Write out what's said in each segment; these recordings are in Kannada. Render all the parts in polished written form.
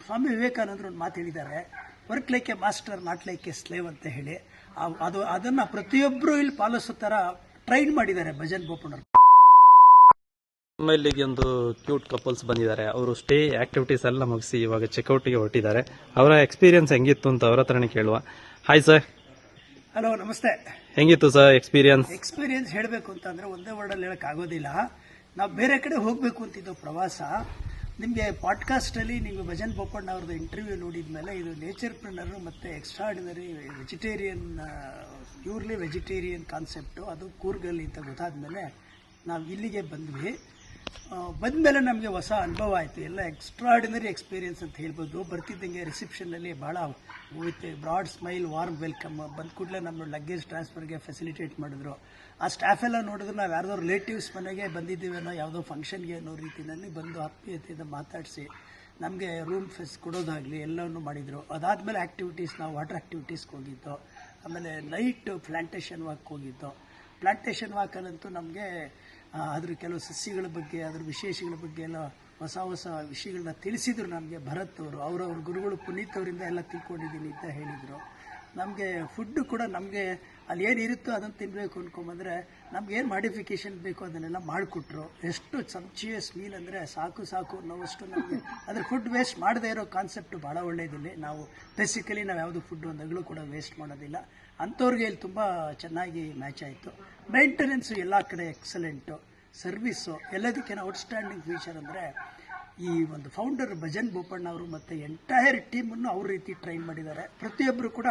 ಸ್ವಾಮಿ ವಿವೇಕಾನಂದರು ಒಂದು ಮಾತು ಹೇಳಿದ್ದಾರೆ, work like A master not like A slave ಅಂತ ಹೇಳಿ. ಅದನ್ನು ಪ್ರತಿಯೊಬ್ಬರು ಇಲ್ಲಿ ಪಾಲಿಸೋ ಥರ ಟ್ರೈನ್ ಮಾಡಿದ್ದಾರೆ ಭಜನ್ ಬೋಪಣ್ಣರು. ಇಲ್ಲಿಗೆ ಒಂದು ಕ್ಯೂಟ್ ಕಪಲ್ಸ್ ಬಂದಿದ್ದಾರೆ. ಅವರು ಸ್ಟೇ ಆಕ್ಟಿವಿಟೀಸ್ ಎಲ್ಲ ಮುಗಿಸಿ ಇವಾಗ ಚೆಕ್ಔಟ್ಗೆ ಹೊರಟಿದ್ದಾರೆ. ಅವರ ಎಕ್ಸ್ಪೀರಿಯನ್ಸ್ ಹೆಂಗಿತ್ತು ಅಂತ ಅವ್ರ ಹತ್ರನೇ ಕೇಳುವ. Hi sir. ಹಲೋ, ನಮಸ್ತೆ. ಹೆಂಗಿತ್ತು ಸರ್ ಎಕ್ಸ್ಪೀರಿಯನ್ಸ್ ಹೇಳಬೇಕು ಅಂತಂದ್ರೆ ಒಂದೇ ವರ್ಡಲ್ಲಿ ಹೇಳಕ್ ಆಗೋದಿಲ್ಲ. ನಾವು ಬೇರೆ ಕಡೆ ಹೋಗಬೇಕು ಅಂತಿದ್ದು ಪ್ರವಾಸ. ನಿಮಗೆ ಪಾಡ್ಕಾಸ್ಟಲ್ಲಿ ನೀವು ಭಜನ್ ಬೋಪಣ್ಣ ಅವ್ರದ್ದು ಇಂಟರ್ವ್ಯೂ ನೋಡಿದ ಮೇಲೆ ಇದು ನೇಚರ್ ಪ್ರಿನರು ಮತ್ತು extraordinary vegetarian, purely vegetarian concept, ಅದು ಕೂರ್ಗಲ್ಲಿ ಅಂತ ಗೊತ್ತಾದ ಮೇಲೆ ನಾವು ಇಲ್ಲಿಗೆ ಬಂದ್ವಿ. ಬಂದಮೇಲೆ ನಮಗೆ ಹೊಸ ಅನುಭವ ಆಯಿತು. ಎಲ್ಲ ಎಕ್ಸ್ಟ್ರಾರ್ಡಿನರಿ ಎಕ್ಸ್ಪೀರಿಯನ್ಸ್ ಅಂತ ಹೇಳ್ಬೋದು. ಬರ್ತಿದ್ದಂಗೆ ರಿಸೆಪ್ಷನ್ನಲ್ಲಿ ಭಾಳ with broad smile, warm welcome. ಬಂದ ಕೂಡಲೇ ನಮ್ಮ ಲಗೇಜ್ ಟ್ರಾನ್ಸ್ಫರ್ಗೆ ಫೆಸಿಲಿಟೇಟ್ ಮಾಡಿದ್ರು. ಆ ಸ್ಟಾಫ್ ಎಲ್ಲ ನೋಡಿದ್ರೆ ನಾವು ಯಾರ್ದೋ ರಿಲೇಟಿವ್ಸ್ ಮನೆಗೆ ಬಂದಿದ್ದೀವೇನೋ, ಯಾವುದೋ ಫಂಕ್ಷನ್ಗೆ ಅನ್ನೋ ರೀತಿಯಲ್ಲಿ ಬಂದು ಆತ್ಮೀಯತೆಯಿಂದ ಮಾತಾಡಿಸಿ ನಮಗೆ ರೂಮ್ ಫೆಸ್ ಕೊಡೋದಾಗಲಿ ಎಲ್ಲವನ್ನೂ ಮಾಡಿದರು. ಅದಾದಮೇಲೆ ಆ್ಯಕ್ಟಿವಿಟೀಸ್, ನಾವು ವಾಟರ್ ಆ್ಯಕ್ಟಿವಿಟೀಸ್ಗೆ ಹೋಗಿದ್ದು, ಆಮೇಲೆ ನೈಟ್ ಪ್ಲಾಂಟೇಷನ್ ವಾಕ್ ಹೋಗಿದ್ದು. ಪ್ಲಾಂಟೇಷನ್ ವಾಕಲ್ಲಂತೂ ನಮಗೆ ಅದ್ರ ಕೆಲವು ಸಸ್ಯಗಳ ಬಗ್ಗೆ, ಅದ್ರ ವಿಶೇಷಗಳ ಬಗ್ಗೆ ಎಲ್ಲ ಹೊಸ ಹೊಸ ವಿಷಯಗಳನ್ನ ತಿಳಿಸಿದ್ರು ನಮಗೆ ಭರತ್ ಅವರು. ಅವರವ್ರ ಗುರುಗಳು ಪುನೀತ್ ಅವರಿಂದ ಎಲ್ಲ ತಿಳ್ಕೊಂಡಿದ್ದೀನಿ ಅಂತ ಹೇಳಿದರು. ನಮಗೆ ಫುಡ್ಡು ಕೂಡ ನಮಗೆ ಅಲ್ಲಿ ಏನಿರುತ್ತೋ ಅದನ್ನು ತಿನ್ನಬೇಕು ಅಂದ್ಕೊಂಬಂದರೆ ನಮಗೇನು ಮಾಡಿಫಿಕೇಷನ್ ಬೇಕು ಅದನ್ನೆಲ್ಲ ಮಾಡಿಕೊಟ್ರು. ಎಷ್ಟು ಸಂಚಿಯಸ್ ಮೀಲ್ ಅಂದರೆ ಸಾಕು ಅನ್ನೋವಷ್ಟು ನಮಗೆ. ಅದ್ರ ಫುಡ್ ವೇಸ್ಟ್ ಮಾಡದೇ ಇರೋ ಕಾನ್ಸೆಪ್ಟು ಭಾಳ ಒಳ್ಳೆಯದಿಲ್ಲ. ನಾವು ಬೇಸಿಕಲಿ ನಾವು ಯಾವುದು ಫುಡ್ ಒಂದಾಗಲೂ ಕೂಡ ವೇಸ್ಟ್ ಮಾಡೋದಿಲ್ಲ. ಅಂಥವ್ರಿಗೆ ಇಲ್ಲಿ ತುಂಬ ಚೆನ್ನಾಗಿ ಮ್ಯಾಚ್ ಆಯಿತು. ಮೇಂಟೆನೆನ್ಸು ಎಲ್ಲ ಕಡೆ ಎಕ್ಸಲೆಂಟು, ಸರ್ವಿಸ್ಸು ಎಲ್ಲದಕ್ಕಿಂತ ಔಟ್ಸ್ಟ್ಯಾಂಡಿಂಗ್ ಫೀಚರ್ ಅಂದರೆ ಈ ಒಂದು ಫೌಂಡರ್ ಭಜನ್ ಬೋಪಣ್ಣ ಅವರು ಮತ್ತು ಎಂಟೈರ್ ಟೀಮನ್ನು ಅವ್ರ ರೀತಿ ಟ್ರೈನ್ ಮಾಡಿದ್ದಾರೆ. ಪ್ರತಿಯೊಬ್ಬರು ಕೂಡ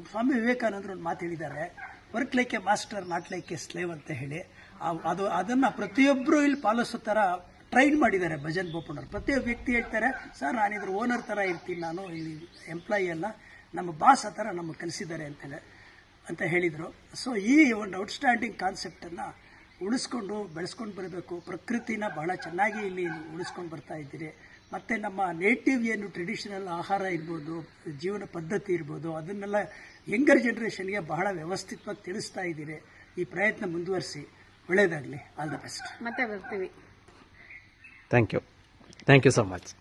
ಸ್ವಾಮಿ ವಿವೇಕಾನಂದರು ಒಂದು ಮಾತು ಹೇಳಿದ್ದಾರೆ, work like A master not like A slave ಅಂತ ಹೇಳಿ. ಅದನ್ನು ಪ್ರತಿಯೊಬ್ಬರು ಇಲ್ಲಿ ಪಾಲಿಸೋ ಥರ ಟ್ರೈನ್ ಮಾಡಿದ್ದಾರೆ ಭಜನ್ ಬೋಪಣ್ಣರು. ಪ್ರತಿಯೊಬ್ಬ ವ್ಯಕ್ತಿ ಹೇಳ್ತಾರೆ, ಸರ್ ನಾನಿದ್ರ ಓನರ್ ಥರ ಇರ್ತೀನಿ, ನಾನು ಇಲ್ಲಿ ಎಂಪ್ಲಾಯಿ ಅಲ್ಲ, ನಮ್ಮ ಬಾಸ್ ಆ ಥರ ನಮಗೆ ಕಲಿಸಿದ್ದಾರೆ ಅಂತ ಹೇಳಿದರು. ಸೊ ಈ ಒಂದು ಔಟ್ಸ್ಟ್ಯಾಂಡಿಂಗ್ ಕಾನ್ಸೆಪ್ಟನ್ನು ಉಳಿಸ್ಕೊಂಡು ಬೆಳೆಸ್ಕೊಂಡು ಬರಬೇಕು. ಪ್ರಕೃತಿನ ಬಹಳ ಚೆನ್ನಾಗಿ ಇಲ್ಲಿ ಉಳಿಸ್ಕೊಂಡು ಬರ್ತಾ ಇದ್ದೀರಿ. ಮತ್ತು ನಮ್ಮ ನೇಟಿವ್ ಏನು ಟ್ರೆಡಿಷನಲ್ ಆಹಾರ ಇರ್ಬೋದು, ಜೀವನ ಪದ್ಧತಿ ಇರ್ಬೋದು, ಅದನ್ನೆಲ್ಲ ಯಂಗರ್ ಜನ್ರೇಷನ್ಗೆ ಬಹಳ ವ್ಯವಸ್ಥಿತವಾಗಿ ತಿಳಿಸ್ತಾ ಇದ್ದೀರಿ. ಈ ಪ್ರಯತ್ನ ಮುಂದುವರಿಸಿ, ಒಳ್ಳೆಯದಾಗಲಿ. All the best. ಮತ್ತೆ ಬರ್ತೀವಿ. Thank you so much.